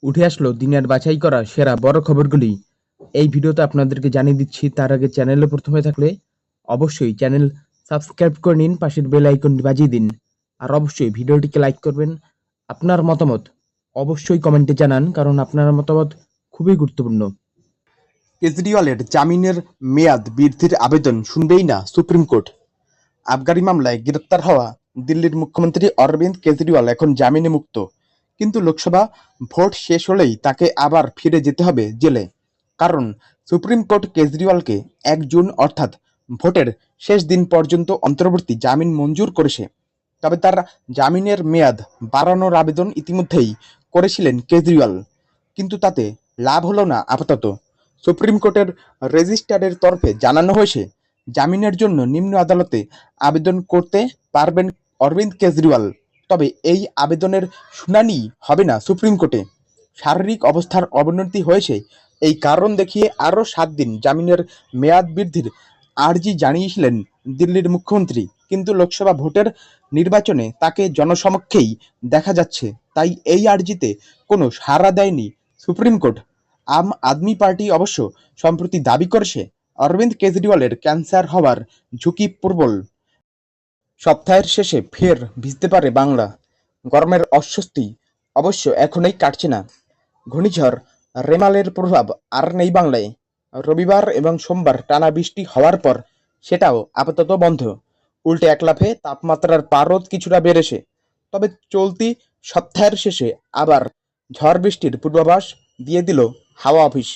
উঠে আসলো দিনের বাছাই করা সেরা বড় খবরগুলি। এই ভিডিওতে আপনাদেরকে জানিয়ে দিচ্ছি। তার আগে চ্যানেলে প্রথম হয়ে থাকলে অবশ্যই চ্যানেল সাবস্ক্রাইব করে নিন, পাশের বেল আইকনটি বাজিয়ে দিন। আর অবশ্যই ভিডিওটিকে লাইক করবেন। আপনার মতামত অবশ্যই কমেন্টে জানান, কারণ আপনার মতামত খুবই গুরুত্বপূর্ণ। কেজরিওয়ালের জামিনের মেয়াদ বৃদ্ধির আবেদন শুনবেই না সুপ্রিম কোর্ট। আবগারি মামলায় গ্রেপ্তার হওয়া দিল্লির মুখ্যমন্ত্রী অরবিন্দ কেজরিওয়াল এখন জামিনে মুক্ত, কিন্তু লোকসভা ভোট শেষ হলেই তাকে আবার ফিরে যেতে হবে জেলে। কারণ সুপ্রিম কোর্ট কেজরিওয়ালকে 1 জুন অর্থাৎ ভোটের শেষ দিন পর্যন্ত অন্তর্বর্তী জামিন মঞ্জুর করেছে। তবে তার জামিনের মেয়াদ বাড়ানোর আবেদন ইতিমধ্যেই করেছিলেন কেজরিওয়াল, কিন্তু তাতে লাভ হলো না আপাতত। সুপ্রিম কোর্টের রেজিস্ট্রারের তরফে জানানো হয়েছে, জামিনের জন্য নিম্ন আদালতে আবেদন করতে পারবেন অরবিন্দ কেজরিওয়াল। তবে এই আবেদনের শুনানি হবে না সুপ্রিম কোর্টে। শারীরিক অবস্থার অবনতি হয়েছে, এই কারণ দেখিয়ে আরও 7 দিন জামিনের মেয়াদ বৃদ্ধির আর্জি জানিয়েছিলেন দিল্লির মুখ্যমন্ত্রী, কিন্তু লোকসভা ভোটের নির্বাচনে তাকে জনসমক্ষেই দেখা যাচ্ছে, তাই এই আর্জিতে কোনো সাড়া দেয়নি সুপ্রিম কোর্ট। আম আদমি পার্টি অবশ্য সম্প্রতি দাবি করেছে, অরবিন্দ কেজরিওয়ালের ক্যান্সার হওয়ার ঝুঁকি প্রবল। সপ্তাহের শেষে ফের ভিজতে পারে বাংলা। গরমের অস্বস্তি অবশ্য এখনই কাটছে না। ঘূর্ণিঝড় রেমালের প্রভাব আর নেই বাংলায়। রবিবার এবং সোমবার টানা বৃষ্টি হওয়ার পর সেটাও আপাতত বন্ধ। উল্টে এক লাফে তাপমাত্রার পারদ কিছুটা বেড়েছে। তবে চলতি সপ্তাহের শেষে আবার ঝড় বৃষ্টির পূর্বাভাস দিয়ে দিল হাওয়া অফিস।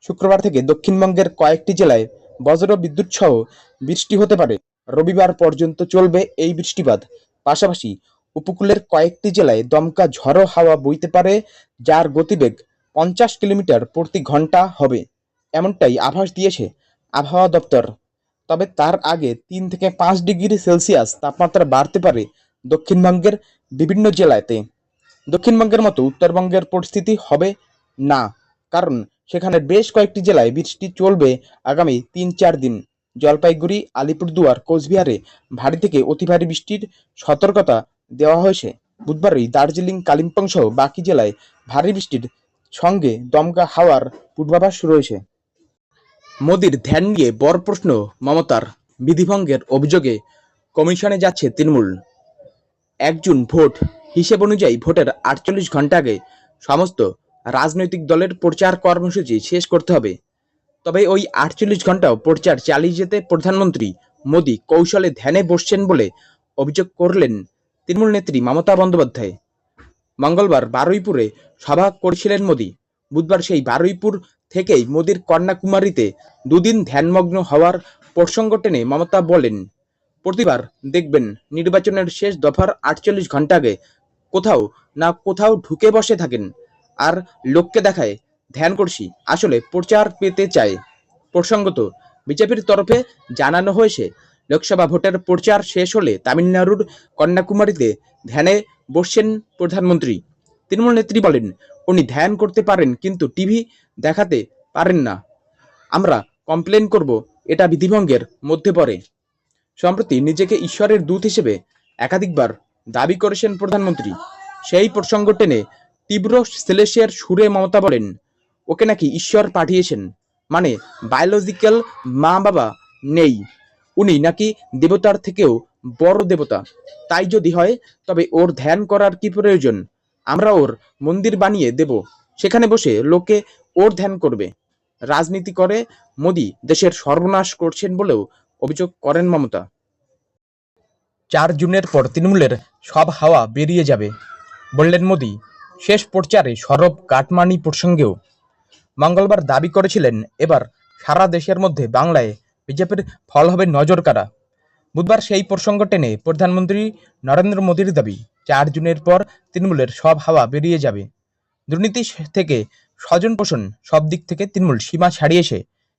শুক্রবার থেকে দক্ষিণবঙ্গের কয়েকটি জেলায় বজ্র বিদ্যুৎ সহ বৃষ্টি হতে পারে। রবিবার পর্যন্ত চলবে এই বৃষ্টিপাত। পাশাপাশি উপকূলের কয়েকটি জেলায় দমকা ঝড়ো হাওয়া বইতে পারে, যার গতিবেগ 50 কিলোমিটার প্রতি ঘন্টা হবে, এমনটাই আভাস দিয়েছে আবহাওয়া দপ্তর। তবে তার আগে 3 থেকে 5 ডিগ্রি সেলসিয়াস তাপমাত্রা বাড়তে পারে দক্ষিণবঙ্গের বিভিন্ন জেলাতে। দক্ষিণবঙ্গের মতো উত্তরবঙ্গের পরিস্থিতি হবে না, কারণ সেখানে বেশ কয়েকটি জেলায় বৃষ্টি চলবে আগামী 3-4 দিন। জলপাইগুড়ি, আলিপুরদুয়ার, কোচবিহারে ভারী থেকে অতি ভারী বৃষ্টির সতর্কতা দেওয়া হয়েছে। বুধবারই দার্জিলিং, কালিম্পং সহ বাকি জেলায় ভারী বৃষ্টির সঙ্গে দমকা হাওয়ার পূর্বাভাস রয়েছে। মোদির ধ্যান নিয়ে বড় প্রশ্ন মমতার। বিধিভঙ্গের অভিযোগে কমিশনে যাচ্ছে তৃণমূল। 1 জুন ভোট, হিসেব অনুযায়ী ভোটের 48 ঘন্টা আগে সমস্ত রাজনৈতিক দলের প্রচার কর্মসূচি শেষ করতে হবে। তবে ওই 48 ঘন্টাও প্রচার চালিয়ে যেতে প্রধানমন্ত্রী মোদি কৌশলে ধ্যানে বসছেন বলে অভিযোগ করলেন তৃণমূল নেত্রী মমতা বন্দ্যোপাধ্যায়। মঙ্গলবার বারুইপুরে সভা করেছিলেন মোদি। বুধবার সেই বারুইপুর থেকেই মোদির কন্যাকুমারীতে 2 দিন ধ্যানমগ্ন হওয়ার প্রসঙ্গ টেনে মমতা বলেন, প্রতিবার দেখবেন নির্বাচনের শেষ দফার 48 ঘন্টা আগে কোথাও না কোথাও ঢুকে বসে থাকেন আর লোককে দেখায় ধ্যান করছি, আসলে প্রচার পেতে চায়। প্রসঙ্গত, বিজেপির তরফে জানানো হয়েছে, লোকসভা ভোটের প্রচার শেষ হলে তামিলনাড়ুর কন্যাকুমারীতে ধ্যানে বসছেন প্রধানমন্ত্রী। তৃণমূল নেত্রী বলেন, উনি ধ্যান করতে পারেন কিন্তু টিভি দেখাতে পারেন না। আমরা কমপ্লেন করব, এটা বিধিভঙ্গের মধ্যে পড়ে। সম্প্রতি নিজেকে ঈশ্বরের দূত হিসেবে একাধিকবার দাবি করেছেন প্রধানমন্ত্রী। সেই প্রসঙ্গ টেনে তীব্র সেলেসিয়ার সুরে মমতা বলেন, ওকে নাকি ঈশ্বর পাঠিয়েছেন, মানে বায়োলজিক্যাল মা বাবা নেই, উনি নাকি দেবতার থেকেও বড় দেবতা। তাই যদি হয় তবে ওর ধ্যান করার কি প্রয়োজন? আমরা ওর মন্দির বানিয়ে দেব, সেখানে বসে লোকে ওর ধ্যান করবে। রাজনীতি করে মোদি দেশের সর্বনাশ করছেন বলেও অভিযোগ করেন মমতা। 4 জুনের পর তৃণমূলের সব হাওয়া বেরিয়ে যাবে বললেন মোদি। শেষ প্রচারে সরব কাটমানি প্রসঙ্গেও মঙ্গলবার দাবি করেছিলেন, এবার সারা দেশের মধ্যে বাংলায় বিজেপির ফল হবে নজরকাড়া। বুধবার সেই প্রসঙ্গ টেনে প্রধানমন্ত্রী নরেন্দ্র মোদীর দাবি, 4 জুনের পর তৃণমূলের সব হাওয়া বেরিয়ে যাবে। দুর্নীতি থেকে স্বজন পোষণ, সব দিক থেকে তৃণমূল সীমা ছাড়িয়েছে।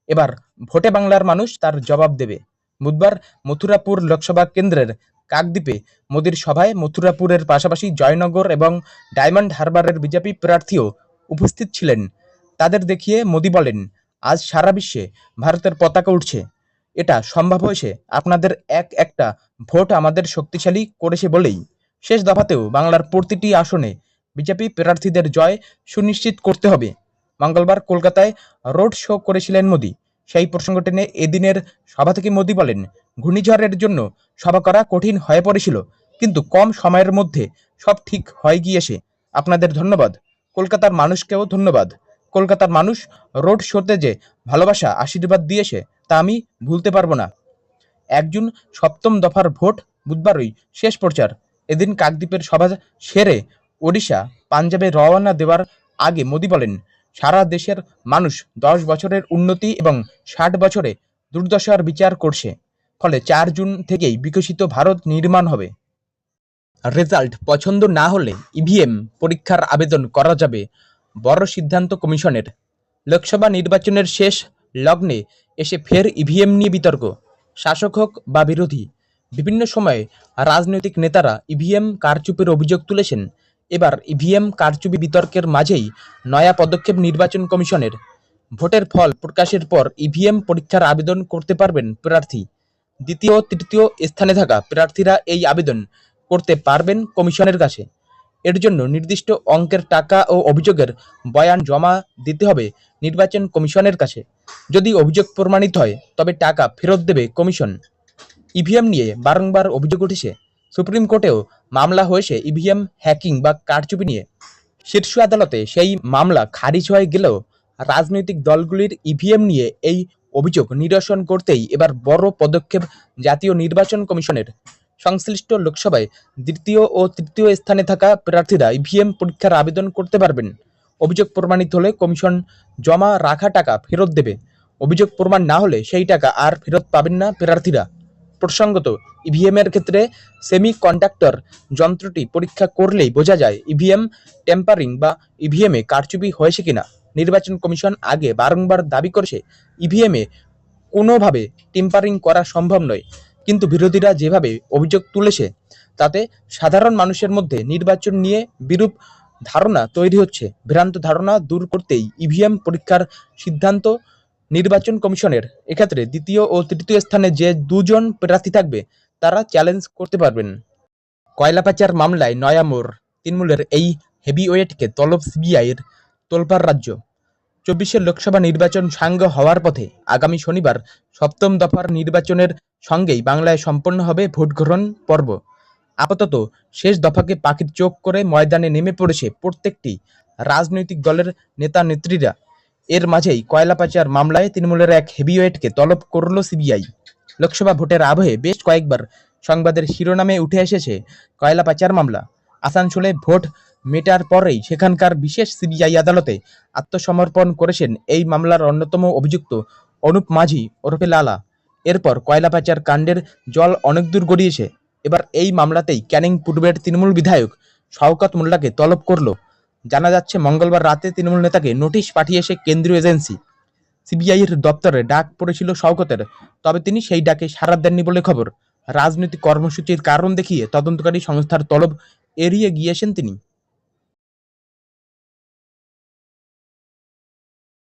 এবার ভোটে বাংলার মানুষ তার জবাব দেবে। বুধবার মথুরাপুর লোকসভা কেন্দ্রের কাকদ্বীপে মোদির সভায় মথুরাপুরের পাশাপাশি জয়নগর এবং ডায়মন্ড হারবারের বিজেপি প্রার্থীও উপস্থিত ছিলেন। তাদের দেখিয়ে মোদি বলেন, আজ সারা বিশ্বে ভারতের পতাকা উঠছে। এটা সম্ভব হয়েছে আপনাদের একটা ভোট আমাদের শক্তিশালী করেছে বলেই। শেষ দফাতেও বাংলার প্রতিটি আসনে বিজেপি প্রার্থীদের জয় সুনিশ্চিত করতে হবে। মঙ্গলবার কলকাতায় রোড শো করেছিলেন মোদি। সেই প্রসঙ্গ টেনে এদিনের সভা থেকে মোদি বলেন, ঘূর্ণিঝড়ের জন্য সভা করা কঠিন হয়ে পড়েছিল, কিন্তু কম সময়ের মধ্যে সব ঠিক হয়ে গিয়েছে। আপনাদের ধন্যবাদ, কলকাতার মানুষকেও ধন্যবাদ। কলকাতার মানুষ রোড শোতে যে ভালোবাসা আশীর্বাদ দিয়েছে তা আমি ভুলতে পারবো না। 1 জুন 7ম দফার ভোট বুধবারই শেষ প্রচার। এদিন কাকদ্বীপের সভা সেরে ওড়িশা, পাঞ্জাবে রওনা দেওয়ার আগে মোদি বলেন, সারা দেশের মানুষ 10 বছরের উন্নতি এবং 60 বছরে দুর্দশার বিচার করছে। ফলে 4 জুন থেকেই বিকশিত ভারত নির্মাণ হবে। রেজাল্ট পছন্দ না হলে ইভিএম পরীক্ষার আবেদন করা যাবে, বড় সিদ্ধান্ত কমিশনের। লোকসভা নির্বাচনের শেষ লগ্নে এসে ফের ইভিএম নিয়ে বিতর্ক। শাসক হোক বা বিরোধী, বিভিন্ন সময়ে রাজনৈতিক নেতারা ইভিএম কারচুপির অভিযোগ তুলেছেন। এবার ইভিএম কারচুপি বিতর্কের মাঝেই নয়া পদক্ষেপ নির্বাচন কমিশনের। ভোটের ফল প্রকাশের পর ইভিএম পরীক্ষার আবেদন করতে পারবেন প্রার্থী। দ্বিতীয় ও তৃতীয় স্থানে থাকা প্রার্থীরা এই আবেদন করতে পারবেন কমিশনের কাছে। এর জন্য নির্দিষ্ট অঙ্কের টাকা ও অভিযোগের বয়ান জমা দিতে হবে নির্বাচন কমিশনের কাছে। যদি অভিযোগ প্রমাণিত হয় তবে টাকা ফেরত দেবে কমিশন। ইভিএম নিয়ে বারংবার অভিযোগ উঠেছে। সুপ্রিম কোর্টেও মামলা হয়েছে ইভিএম হ্যাকিং বা কারচুপি নিয়ে। শীর্ষ আদালতে সেই মামলা খারিজ হয়ে গেলেও রাজনৈতিক দলগুলির ইভিএম নিয়ে এই অভিযোগ নিরসন করতেই এবার বড় পদক্ষেপ জাতীয় নির্বাচন কমিশনের। সংশ্লিষ্ট লোকসভায় দ্বিতীয় ও তৃতীয় স্থানে থাকা প্রার্থীরা ইভিএম পরীক্ষার আবেদন করতে পারবেন। অভিযোগ প্রমাণিত হলে কমিশন জমা রাখা টাকা ফেরত দেবে। অভিযোগ প্রমাণ না হলে সেই টাকা আর ফেরত পাবেন না প্রার্থীরা। প্রসঙ্গত, ইভিএমের ক্ষেত্রে সেমি কন্ডাক্টর যন্ত্রটি পরীক্ষা করলেই বোঝা যায় ইভিএম টেম্পারিং বা ইভিএমে কারচুপি হয়েছে কিনা। নির্বাচন কমিশন আগে বারংবার দাবি করেছে ইভিএমে কোনোভাবে টেম্পারিং করা সম্ভব নয়, কিন্তু বিরোধীরা যেভাবে অভিযোগ তুলেছে তাতে সাধারণ মানুষের মধ্যে নির্বাচন নিয়ে বিরূপ ধারণা তৈরি হচ্ছে। ভ্রান্ত ধারণা দূর করতেই ইভিএম পরীক্ষার সিদ্ধান্ত নির্বাচন কমিশনের। এক্ষেত্রে দ্বিতীয় ও তৃতীয় স্থানে যে 2 জন প্রার্থী থাকবে তারা চ্যালেঞ্জ করতে পারবেন। কয়লা পাচার মামলায় নয়া মোড়, তৃণমূলের এই হেভিওয়েটকে তলব সিবিআইয়ের। তোলপাড় রাজ্য। 24 লোকসভা নির্বাচন সাঙ্গ হওয়ার পথে। আগামী শনিবার 7ম দফার নির্বাচনের সঙ্গেই বাংলায় সম্পন্ন হবে ভোট গ্রহণ পর্ব। আপাতত শেষ দফাকে পাখির চোখ করে ময়দানে নেমে পড়েছে প্রত্যেকটি রাজনৈতিক দলের নেতা নেত্রীরা। এর মাঝেই কয়লা পাচার মামলায় তৃণমূলের এক হেভিওয়েটকে তলব করল সিবিআই। লোকসভা ভোটের আবহে বেশ কয়েকবার সংবাদের শিরোনামে উঠে এসেছে কয়লা পাচার মামলা। আসানসোলে ভোট মেটার পরেই সেখানকার বিশেষ সিবিআই আদালতে আত্মসমর্পণ করেছেন এই মামলার অন্যতম অভিযুক্ত অনুপ মাঝি ওরফে লালা। এরপর কয়লা পাচার কাণ্ডের জল অনেক দূর গড়িয়েছে। এবার এই মামলাতেই ক্যানিং পূর্বের তৃণমূল বিধায়ক শওকত মোল্লাকে তলব করল। জানা যাচ্ছে মঙ্গলবার রাতে তৃণমূল নেতাকে নোটিশ পাঠিয়েছে কেন্দ্রীয় এজেন্সি। সিবিআইয়ের দপ্তরে ডাক পড়েছিল শওকতের, তবে তিনি সেই ডাকে সাড়া দেননি বলে খবর। রাজনৈতিক কর্মসূচির কারণ দেখিয়ে তদন্তকারী সংস্থার তলব এড়িয়ে গিয়েছেন তিনি।